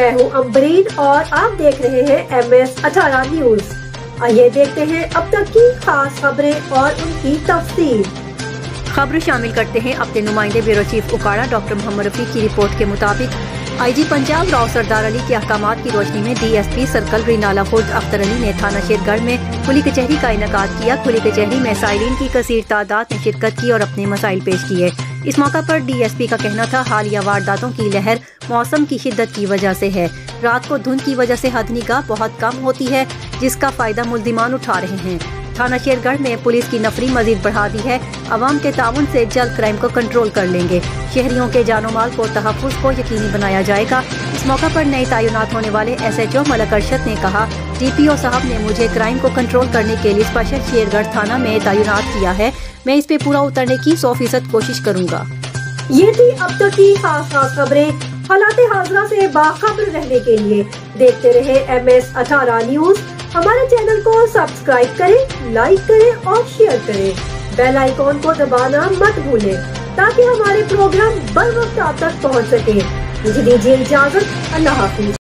میں ہوں امبرین اور آپ دیکھ رہے ہیں MS18 نیوز۔ آئیے دیکھتے ہیں اب تک کی خاص خبریں اور ان کی تفصیل۔ خبر شامل کرتے ہیں اپنے نمائندے بیورو چیف اکاڑا ڈاکٹر محمد رفیق کی رپورٹ کے مطابق IG پنجاب راؤ سردار علی کے احکامات کی روشنی میں DSP سرکل رینالہ خورد اختر علی نے تھانہ شیر گڑھ میں کھلی کچہری کا انعقاد کیا۔ کھلی کچہری میں سائلین کی کثیر تعداد نے شرکت کی اور اپنے مسائل پیش کیے۔ اس موقع پر DSP کا کہنا تھا حالیہ وارداتوں کی لہر موسم کی شدت کی وجہ سے ہے۔ رات کو دھند کی وجہ سے حد نگاہ بہت کم ہوتی ہے جس کا فائدہ ملزمان اٹھا رہے ہیں۔ تھانہ شیر گڑھ میں پولیس کی نفری مزید بڑھا دی ہے۔ عوام کے تعاون سے جلد کرائم کو کنٹرول کر لیں گے۔ شہریوں کے جان و مال کو تحفظ کو یقینی بنایا جائے گا۔ اس موقع پر نئے تعینات ہونے والے SHO ملک ارشد نے کہا DPO صاحب نے مجھے کرائم کو کنٹرول کرنے کے لیے اسپیشل شیر گڑھ تھانہ میں تعینات کیا ہے۔ میں اس پہ پورا اترنے کی 100% کوشش کروں گا۔ یہ تھی اب تک کی خاص خبریں۔ حالات حاضرہ سے باخبر رہنے کے لیے دیکھتے رہے MS18 نیوز۔ ہمارے چینل کو سبسکرائب کریں، لائک کریں اور شیئر کریں۔ بیل آئیکن کو دبانا مت بھولیں تاکہ ہمارے پروگرام بر وقت آپ تک پہنچ سکیں۔ مجھے دیجیے اجازت۔ اللہ حافظ۔